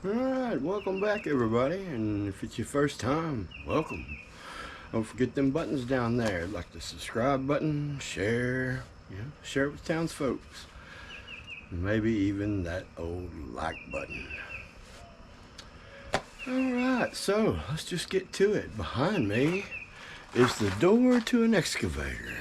Alright, welcome back everybody, and if it's your first time, welcome. Don't forget them buttons down there, like the subscribe button, share, share it with townsfolks. Maybe even that old like button. Alright, so let's just get to it. Behind me is the door to an excavator.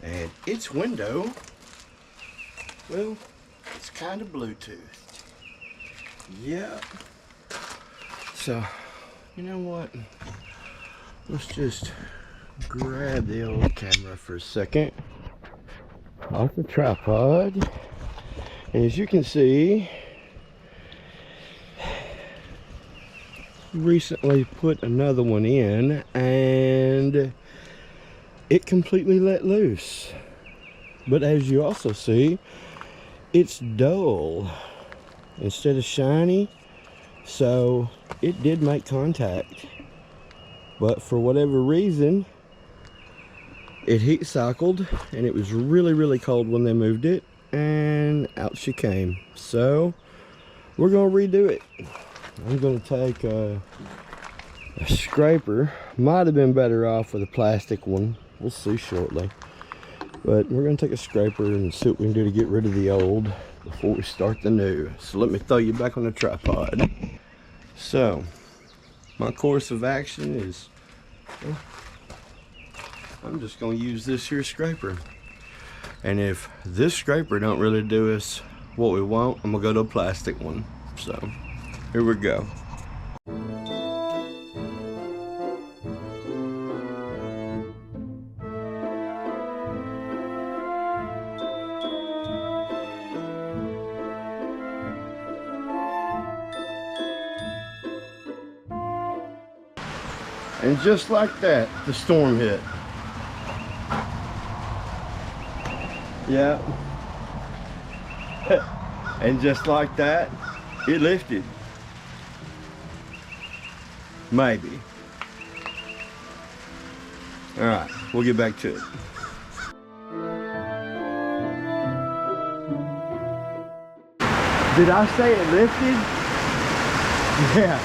And its window, well, it's kind of Bluetooth. Yep. So, you know what? Let's just grab the old camera for a second off the tripod. And as you can see, recently put another one in and it completely let loose. But as you also see, it's dull instead of shiny, so it did make contact, but for whatever reason it heat cycled and it was really cold when they moved it, and out she came. So we're gonna redo it. I'm gonna take a scraper. Might have been better off with a plastic one, we'll see shortly, but we're gonna take a scraper and see what we can do to get rid of the old before we start the new. So let me throw you back on the tripod. So my course of action is, well, I'm just going to use this here scraper, and if this scraper don't really do us what we want, I'm gonna go to a plastic one. So here we go. And just like that, the storm hit. Yeah. And just like that, it lifted. Maybe. All right, we'll get back to it. Did I say it lifted? Yeah.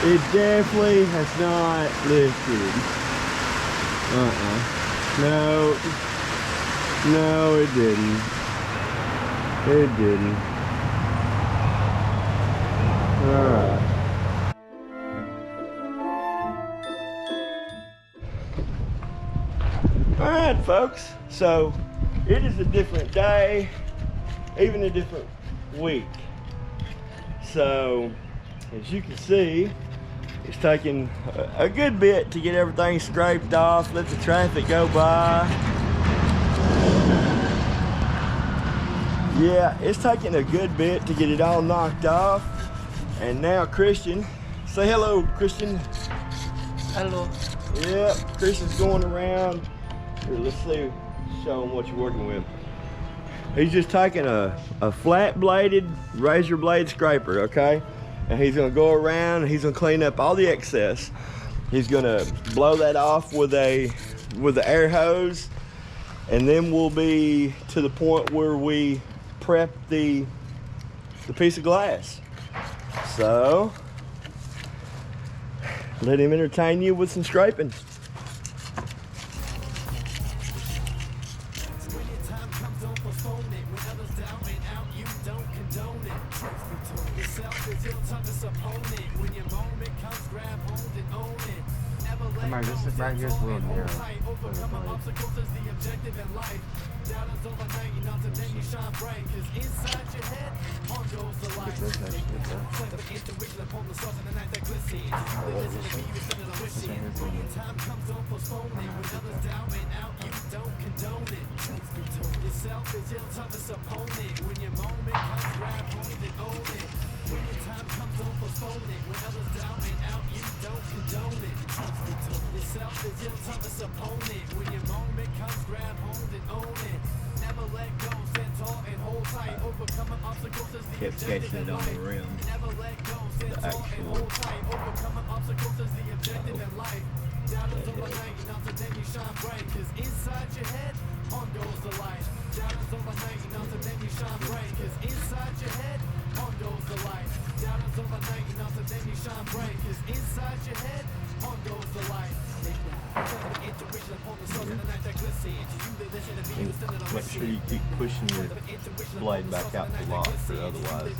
It definitely has not lifted. No, it didn't. It didn't. Alright. Alright, folks. So, it is a different day, even a different week. So, as you can see, it's taking a good bit to get everything scraped off, let the traffic go by. Yeah, it's taking a good bit to get it all knocked off. And now Christian, say hello, Christian. Hello. Yep, Christian's going around. Here, let's see, show him what you're working with. He's just taking a flat bladed razor blade scraper, okay? And he's gonna go around and he's gonna clean up all the excess. He's gonna blow that off with the air hose, and then we'll be to the point where we prep the piece of glass. So let him entertain you with some scraping. Alright, this right here is real narrow. Kept catching it on the rim. The actual. And make sure you keep pushing your blade back out to lock, or otherwise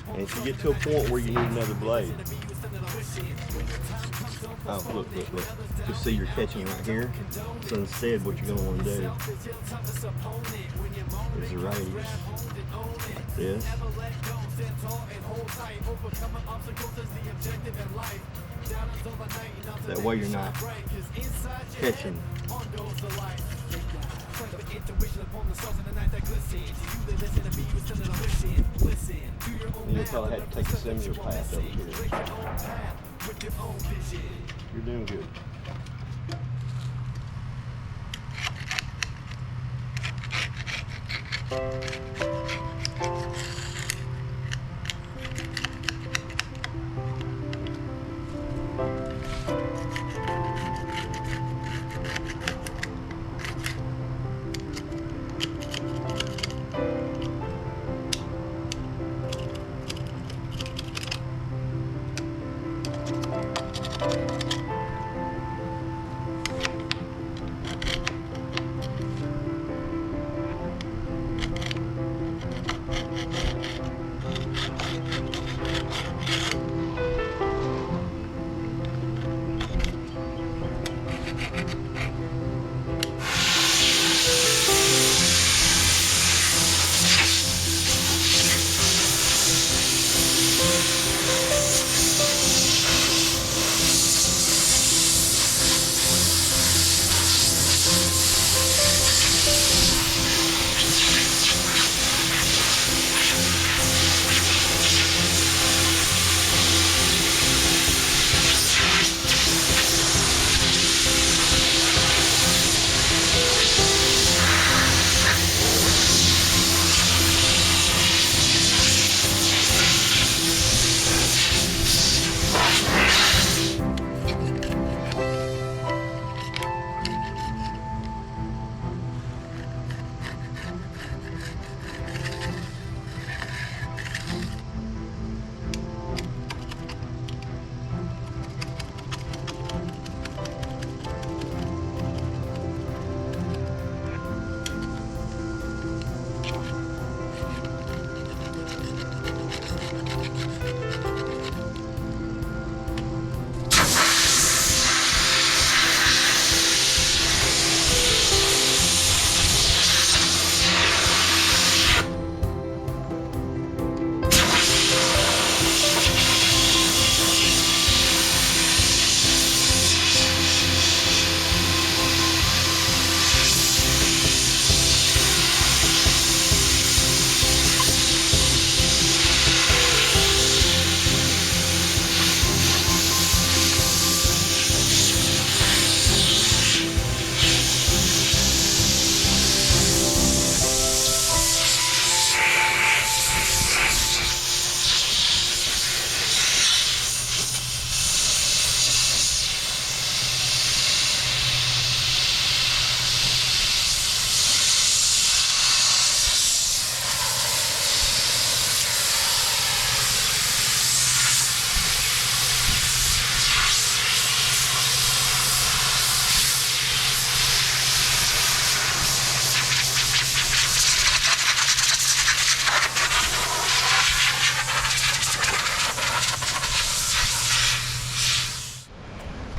and if you get to a point where you need another blade, oh look, you see you're catching right here, so instead what you're going to want to do is raise like this. That way you're not catching. And you'll probably have to take a similar path over here. You're doing good.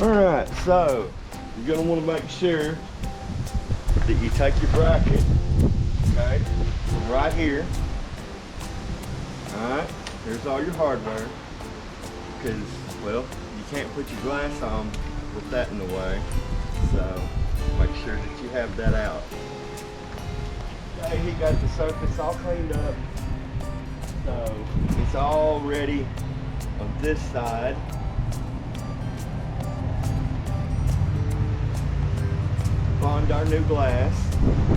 Alright, so you're going to want to make sure that you take your bracket, okay, from right here. Alright, here's all your hardware, because, well, you can't put your glass on with that in the way, so make sure that you have that out. Okay, he got the surface all cleaned up, so it's all ready on this side. On our new glass.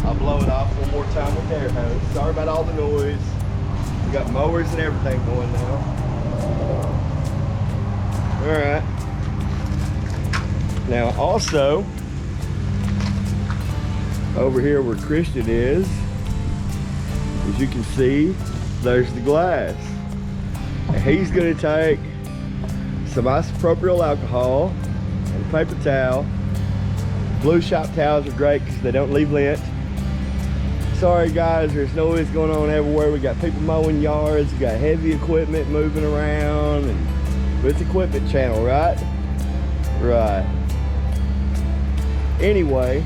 I'll blow it off one more time with the air hose. Sorry about all the noise. We got mowers and everything going now. Alright. Now also, over here where Christian is, as you can see, there's the glass. And he's gonna take some isopropyl alcohol and a paper towel. Blue shop towels are great because they don't leave lint. Sorry guys, there's noise going on everywhere. We got people mowing yards, we got heavy equipment moving around, and it's equipment channel, right? Right. Anyway,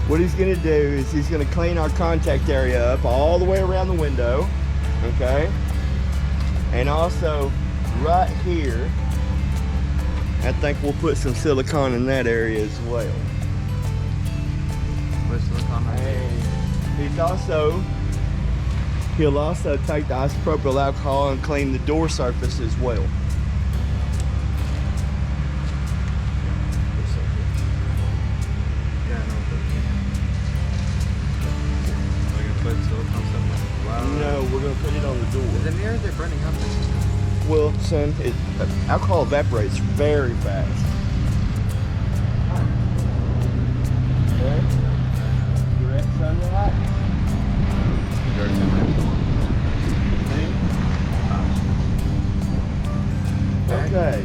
what he's gonna do is he's gonna clean our contact area up all the way around the window, okay? And also right here, I think we'll put some silicone in that area as well. Where's silicone right here? He'll also take the isopropyl alcohol and clean the door surface as well. Yeah, no, we're gonna put silicone stuff on. Wow. No, we're gonna put it on the Is door. it near they're burning up? Well, son, alcohol evaporates very fast. Okay. Direct sunlight. Okay.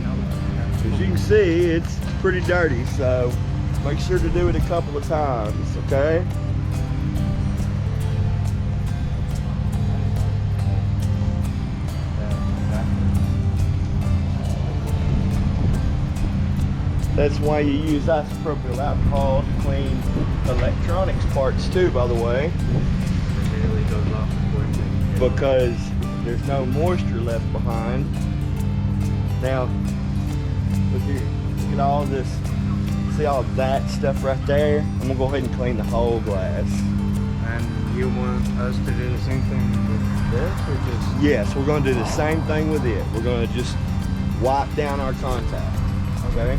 As you can see, it's pretty dirty, so make sure to do it a couple of times, okay? That's why you use isopropyl alcohol to clean electronics parts too, by the way, It immediately goes off before it gets- because there's no moisture left behind. Now, look here, look at all this, see all that stuff right there? I'm gonna go ahead and clean the whole glass. And you want us to do the same thing with this, or just? Yes, we're gonna do the same thing with it. We're gonna just wipe down our contact, okay?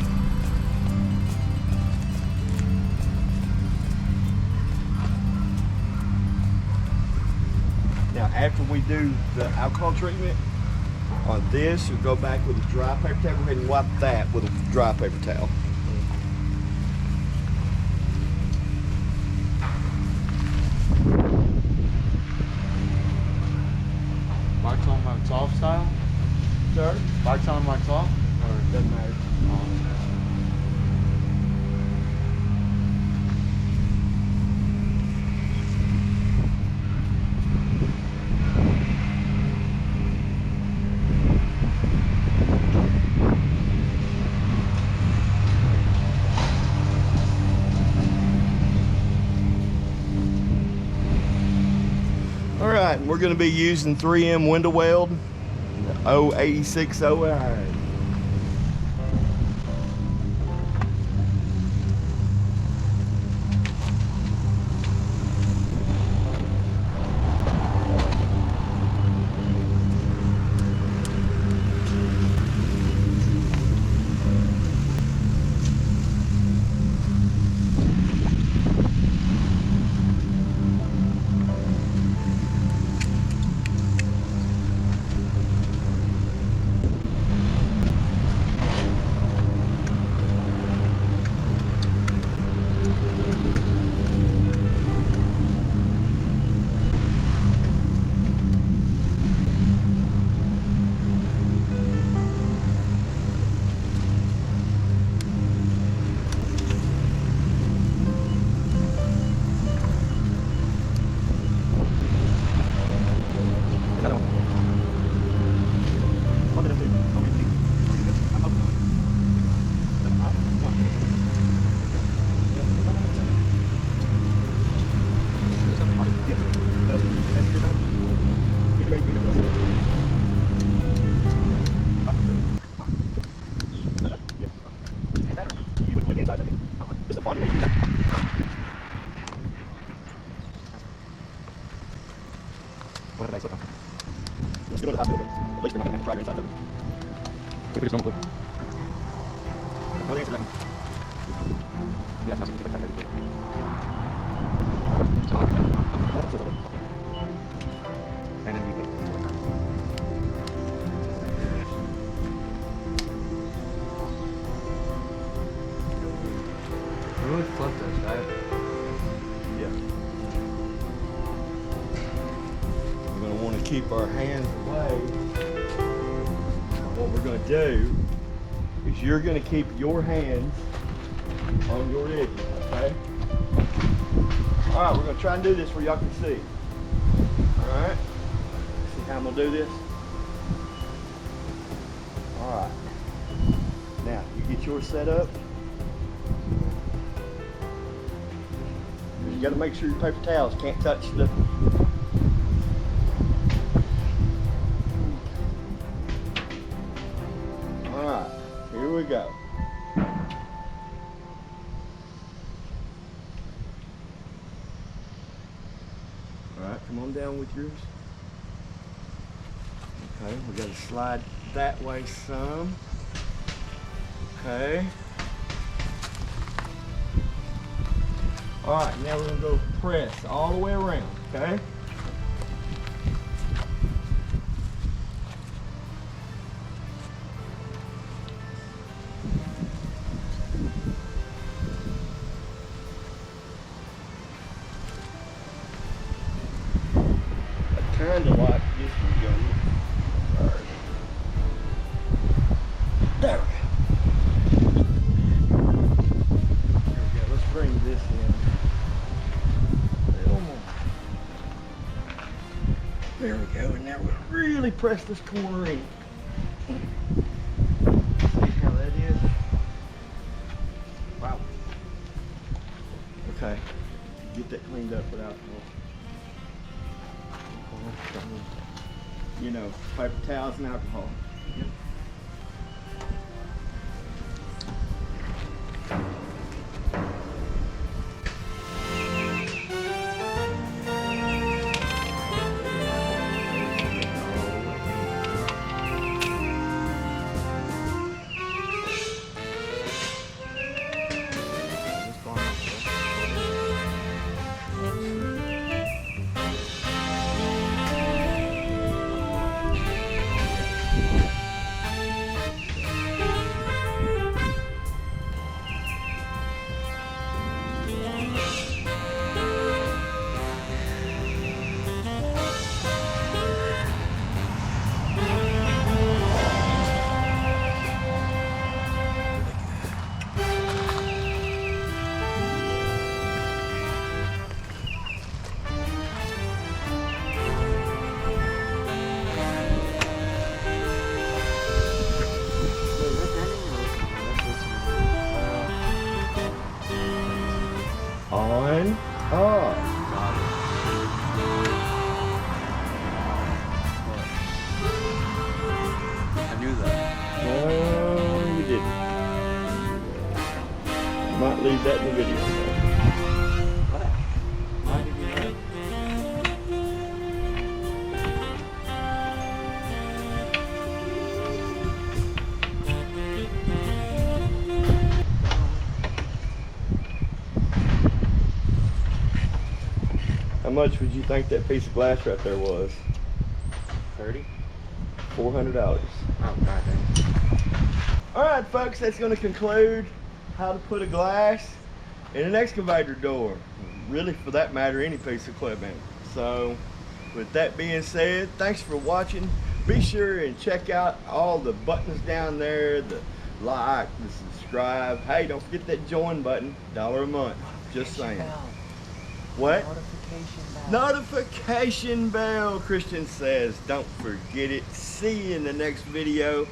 Now, after we do the alcohol treatment on this, we'll go back with a dry paper towel. Go ahead and wipe that with a dry paper towel. Wax on wax off style? Sir? Wax on wax off? Or Doesn't matter. All right, we're going to be using 3M window weld 08609. We would flip this, right? Yeah. We're going to want to keep our hands away what we're gonna do is you're gonna keep your hands on your edges, okay? All right, we're gonna try and do this where y'all can see. All right, see how I'm gonna do this? All right, now you get yours set up. You gotta make sure your paper towels can't touch the. All right, here we go. Alright, come on down with yours. Okay, we gotta slide that way some. Okay. Alright, now we're gonna go press all the way around, okay? Kind of like this one going. Sorry. There we go. There we go. Let's bring this in. A little more. There we go. And now we'll really press this corner in. See how that is? Wow. Okay. Get that cleaned up with alcohol. You know, paper towels and alcohol. Yep. On, off. I knew that. No, you didn't. Might leave that in the video. What? Why did you know? How much would you think that piece of glass right there was? 30? $400. Oh, god dang. Alright folks, that's going to conclude how to put a glass in an excavator door. Really, for that matter, any piece of equipment. So, with that being said, thanks for watching. Be sure and check out all the buttons down there, the like, the subscribe. Hey, don't forget that join button, $1 a month. Just saying. What? Notification bell. Notification bell, Christian says. Don't forget it. See you in the next video.